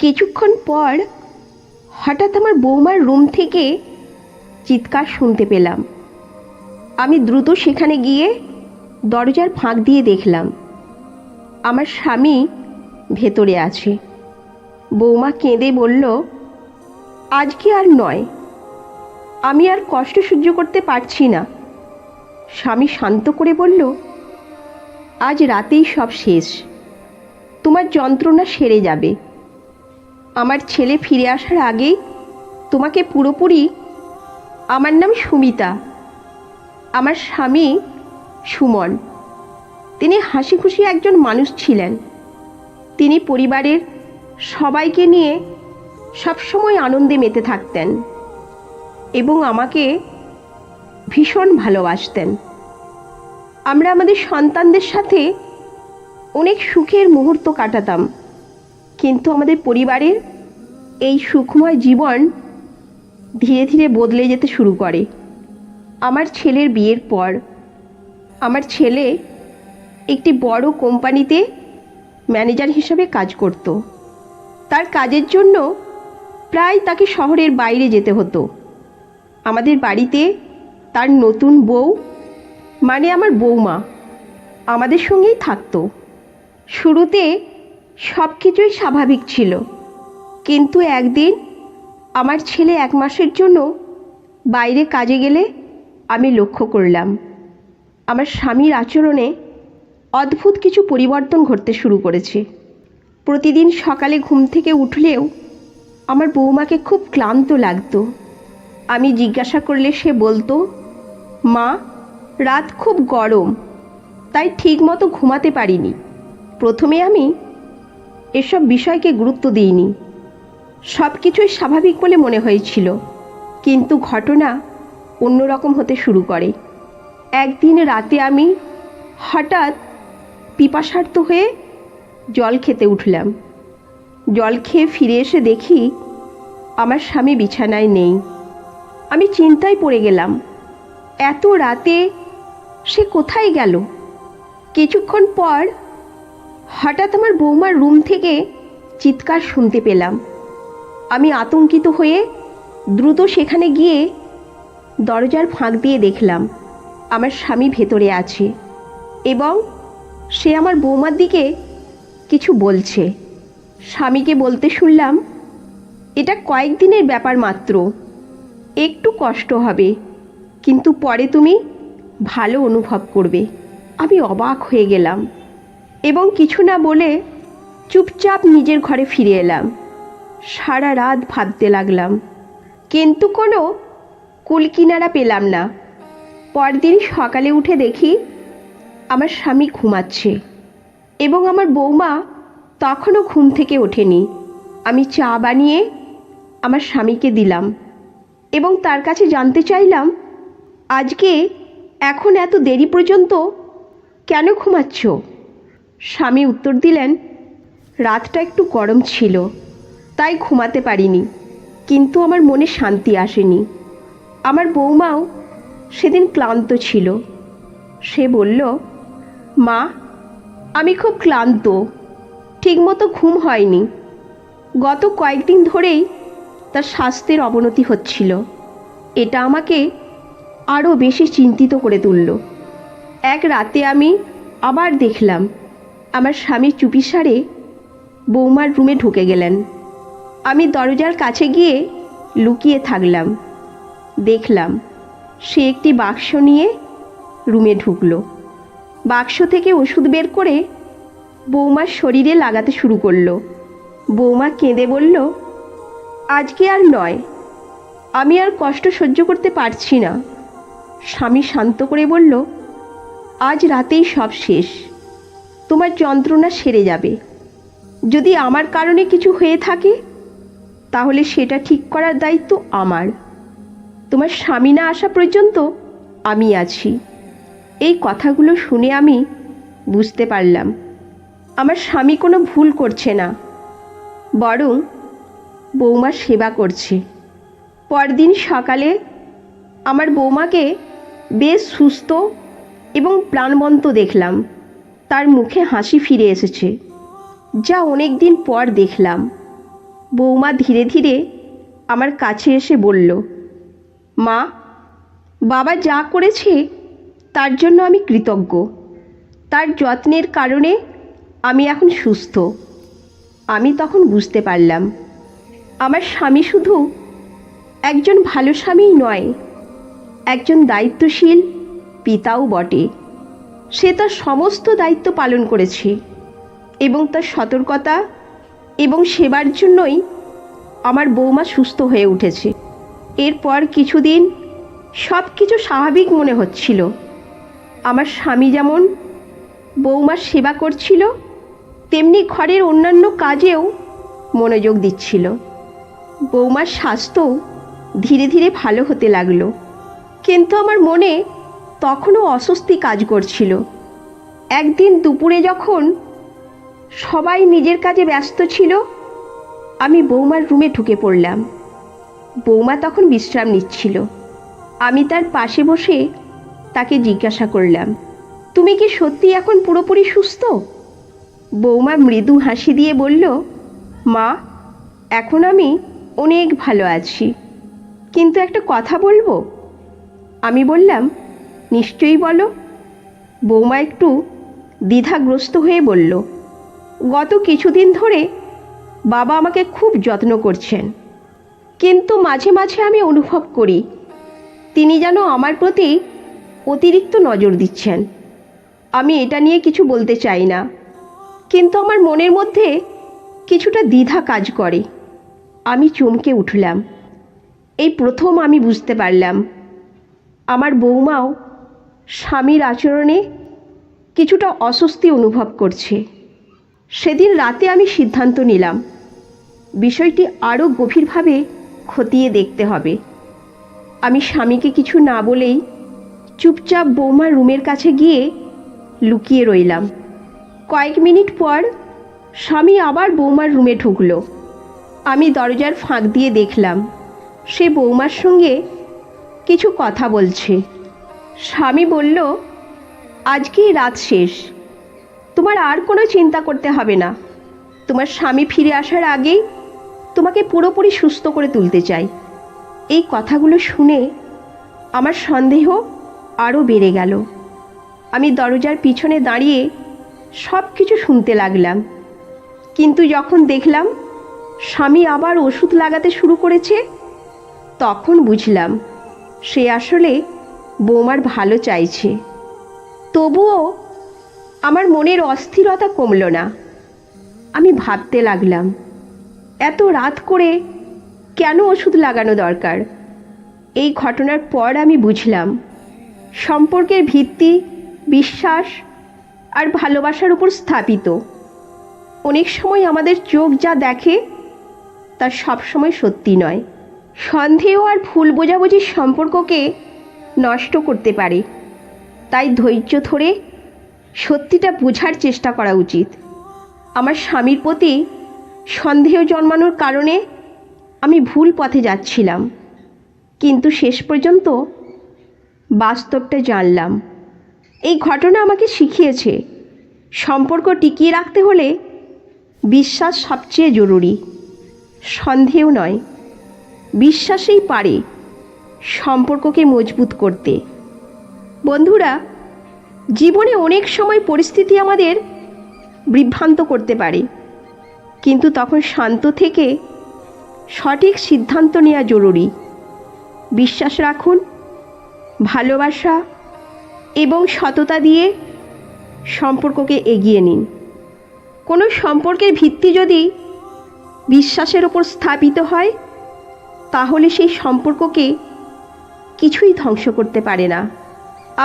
কিছুক্ষণ পর হঠাৎ আমার বৌমার রুম থেকে চিৎকার শুনতে পেলাম। আমি দ্রুত সেখানে গিয়ে দরজার ফাঁক দিয়ে দেখলাম আমার স্বামী ভেতরে আছে। বৌমা কেঁদে বলল, আজকে আর নয়, আমি আর কষ্ট সহ্য করতে পারছি না। স্বামী শান্ত করে বলল, আজ রাতেই সব শেষ, তোমার যন্ত্রণা সেরে যাবে। আমার ছেলে ফিরে আসার আগেই তোমাকে পুরোপুরি। আমার নাম সুমিতা, আমার স্বামী সুমন। তিনি হাসি খুশি একজন মানুষ ছিলেন। তিনি পরিবারের সবাইকে নিয়ে সবসময় আনন্দে মেতে থাকতেন এবং আমাকে ভীষণ ভালোবাসতেন। আমরা আমাদের সন্তানদের সাথে অনেক সুখের মুহূর্ত কাটাতাম, কিন্তু আমাদের পরিবারের এই সুখময় জীবন ধীরে ধীরে বদলে যেতে শুরু করে। আমার ছেলের বিয়ের পর আমার ছেলে একটি বড় কোম্পানিতে ম্যানেজার হিসাবে কাজ করত। তার কাজের জন্য প্রায় তাকে শহরের বাইরে যেতে হতো। আমাদের বাড়িতে তার নতুন বউ, মানে আমার বৌমা, আমাদের সঙ্গেই থাকতো। শুরুতে সব কিছুই স্বাভাবিক ছিল, কিন্তু একদিন আমার ছেলে 1 মাসের জন্য বাইরে কাজে গেলে আমি লক্ষ্য করলাম আমার স্বামীর আচরণে অদ্ভুত কিছু পরিবর্তন ঘটতে শুরু করেছে। প্রতিদিন সকালে ঘুম থেকে উঠলেও আমার বৌমাকে খুব ক্লান্ত লাগতো। আমি জিজ্ঞাসা করলে সে বলতো, মা, রাত খুব গরম, তাই ঠিকমতো ঘুমাতে পারিনি। প্রথমে আমি এসব বিষয়কে গুরুত্ব দিইনি, সব কিছুই স্বাভাবিক বলে মনে হয়েছিল। কিন্তু ঘটনা অন্যরকম হতে শুরু করে। একদিন রাতে আমি হঠাৎ পিপাসার্ত হয়ে জল খেতে উঠলাম। জল খেয়ে ফিরে এসে দেখি আমার স্বামী বিছানায় নেই। আমি চিন্তায় পড়ে গেলাম, এত রাতে সে কোথায় গেল? কিছুক্ষণ পর হঠাৎ আমার বৌমার রুম থেকে চিৎকার শুনতে পেলাম। আমি আতঙ্কিত হয়ে দ্রুত সেখানে গিয়ে দরজার ফাঁক দিয়ে দেখলাম আমার স্বামী ভেতরে আছে এবং সে আমার বৌমার দিকে কিছু বলছে। স্বামীকে বলতে শুনলাম, এটা কয়েকদিনের ব্যাপার মাত্র, একটু কষ্ট হবে, কিন্তু পরে তুমি ভালো অনুভব করবে। আমি অবাক হয়ে গেলাম এবং কিছু না বলে চুপচাপ নিজের ঘরে ফিরে এলাম। সারা রাত ভাবতে লাগলাম, কিন্তু কোনো কুলকিনারা পেলাম না। পরদিন সকালে উঠে দেখি আমার স্বামী ঘুমাচ্ছে এবং আমার বৌমা তখনও ঘুম থেকে ওঠেনি। আমি চা বানিয়ে আমার স্বামীকে দিলাম এবং তার কাছে জানতে চাইলাম, আজকে এখন এত দেরি পর্যন্ত কেন ঘুমাচ্ছ? স্বামী উত্তর দিলেন, রাতটা একটু গরম ছিল, তাই ঘুমাতে পারিনি, কিন্তু আমার মনে শান্তি আসেনি। আমার বৌমাও সেদিন ক্লান্ত ছিল। সে বলল, মা, আমি খুব ক্লান্ত, ঠিকমতো ঘুম হয়নি। গত কয়েকদিন ধরেই তার স্বাস্থ্যের অবনতি হচ্ছিল। এটা আমাকে আরও বেশি চিন্তিত করে তুলল। এক রাতে আমি আবার দেখলাম আমার স্বামী চুপিসারে বৌমার রুমে ঢুকে গেলেন। আমি দরজার কাছে গিয়ে লুকিয়ে থাকলাম। দেখলাম সে একটি বাক্স নিয়ে রুমে ঢুকলো। বাক্স থেকে ওষুধ বের করে বৌমার শরীরে লাগাতে শুরু করলো। বৌমা কেঁদে বলল, আজকে আর নয়, আমি আর কষ্ট সহ্য করতে পারছি না। স্বামী শান্ত করে বলল, আজ রাতেই সব শেষ, তোমার যন্ত্রণা সেরে যাবে। যদি আমার কারণে কিছু হয়ে থাকে তাহলে সেটা ঠিক করার দায়িত্ব আমার। তোমার স্বামী না আসা পর্যন্ত আমি আছি। এই কথাগুলো শুনে আমি বুঝতে পারলাম আমার স্বামী কোনো ভুল করছে না, বরং বৌমার সেবা করছে। পরদিন সকালে আমার বৌমাকে বেশ সুস্থ এবং প্রাণবন্ত দেখলাম। তার মুখে হাসি ফিরে এসেছে, যা অনেক দিন পর দেখলাম। বৌমা ধীরে ধীরে আমার কাছে এসে বলল, মা, বাবা যা করেছে তার জন্য আমি কৃতজ্ঞ। তার যত্নের কারণে আমি এখন সুস্থ। আমি তখন বুঝতে পারলাম, আমার স্বামী শুধু একজন ভালো স্বামীই নয়, একজন দায়িত্বশীল পিতাও বটে। সে তার সমস্ত দায়িত্ব পালন করেছে এবং তার সতর্কতা এবং সেবার জন্যই আমার বৌমা সুস্থ হয়ে উঠেছে। এরপর কিছুদিন সব কিছু স্বাভাবিক মনে হচ্ছিল। আমার স্বামী যেমন বৌমার সেবা করছিল, তেমনি ঘরের অন্যান্য কাজেও মনোযোগ দিচ্ছিল। বৌমার স্বাস্থ্যও ধীরে ধীরে ভালো হতে লাগলো, কিন্তু আমার মনে তখনও অস্বস্তি কাজ করছিল। একদিন দুপুরে যখন সবাই নিজের কাজে ব্যস্ত ছিল, আমি বৌমার রুমে ঢুকে পড়লাম। বৌমা তখন বিশ্রাম নিচ্ছিল। আমি তার পাশে বসে তাকে জিজ্ঞাসা করলাম, তুমি কি সত্যি এখন পুরোপুরি সুস্থ? বৌমা মৃদু হাসি দিয়ে বলল, মা, এখন আমি অনেক ভালো আছি, কিন্তু একটা কথা বলবো। আমি বললাম, নিশ্চয়ই বলো। বৌমা একটু দ্বিধাগ্রস্ত হয়ে বলল, গত কিছুদিন ধরে বাবা আমাকে খুব যত্ন করছেন, কিন্তু মাঝে মাঝে আমি অনুভব করি তিনি যেন আমার প্রতি অতিরিক্ত নজর দিচ্ছেন। আমি এটা নিয়ে কিছু বলতে চাই না, কিন্তু আমার মনের মধ্যে কিছুটা দ্বিধা কাজ করে। আমি চমকে উঠলাম। এই প্রথম আমি বুঝতে পারলাম আমার বৌমাও স্বামীর আচরণে কিছুটা অস্বস্তি অনুভব করছে। সেদিন রাতে আমি সিদ্ধান্ত নিলাম বিষয়টি আরও গভীরভাবে খতিয়ে দেখতে হবে। আমি স্বামীকে কিছু না বলেই চুপচাপ বৌমার রুমের কাছে গিয়ে লুকিয়ে রইলাম। কয়েক মিনিট পর স্বামী আবার বৌমার রুমে ঢুকলো। আমি দরজার ফাঁক দিয়ে দেখলাম সে বৌমার সঙ্গে কিছু কথা বলছে। স্বামী বলল, আজকেই রাত শেষ, তোমার আর কোনো চিন্তা করতে হবে না। তোমার স্বামী ফিরে আসার আগেই তোমাকে পুরোপুরি সুস্থ করে তুলতে চাই। এই কথাগুলো শুনে আমার সন্দেহ আরও বেড়ে গেল। আমি দরজার পিছনে দাঁড়িয়ে সব কিছু শুনতে লাগলাম, কিন্তু যখন দেখলাম স্বামী আবার ওষুধ লাগাতে শুরু করেছে, তখন বুঝলাম সে আসলে বৌমার ভালো চাইছে। তবুও আমার মনের অস্থিরতা কমল না। আমি ভাবতে লাগলাম, এত রাত করে কেন ওষুধ লাগানো দরকার? এই ঘটনার পর আমি বুঝলাম সম্পর্কের ভিত্তি বিশ্বাস আর ভালোবাসার উপর স্থাপিত। অনেক সময় আমাদের চোখ যা দেখে তা সবসময় সত্যি নয়। সন্দেহ আর ভুল বোঝাবুঝির সম্পর্ককে নষ্ট করতে পারে। তাই ধৈর্য ধরে সত্যিটা বোঝার চেষ্টা করা উচিত। আমার স্বামীর প্রতি সন্দেহ জন্মানোর কারণে আমি ভুল পথে যাচ্ছিলাম, কিন্তু শেষ পর্যন্ত বাস্তবটা জানলাম। এই ঘটনা আমাকে শিখিয়েছে সম্পর্ক টিকিয়ে রাখতে হলে বিশ্বাস সবচেয়ে জরুরি, সন্দেহ নয়। বিশ্বাসেই পারে সম্পর্ককে মজবুত করতে। বন্ধুরা, জীবনে অনেক সময় পরিস্থিতি আমাদের বিভ্রান্ত করতে পারে, কিন্তু তখন শান্ত থেকে সঠিক সিদ্ধান্ত নেওয়া জরুরি। বিশ্বাস রাখুন, ভালোবাসা এবং সততা দিয়ে সম্পর্ককে এগিয়ে নিন। কোনো সম্পর্কের ভিত্তি যদি বিশ্বাসের ওপর স্থাপিত হয়, তাহলে সেই সম্পর্ককে কিছুই ধ্বংস করতে পারে না।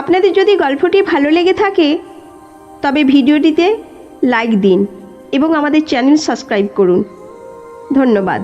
আপনাদের যদি গল্পটি ভালো লেগে থাকে তবে ভিডিওটিতে লাইক দিন এবং আমাদের চ্যানেল সাবস্ক্রাইব করুন। ধন্যবাদ।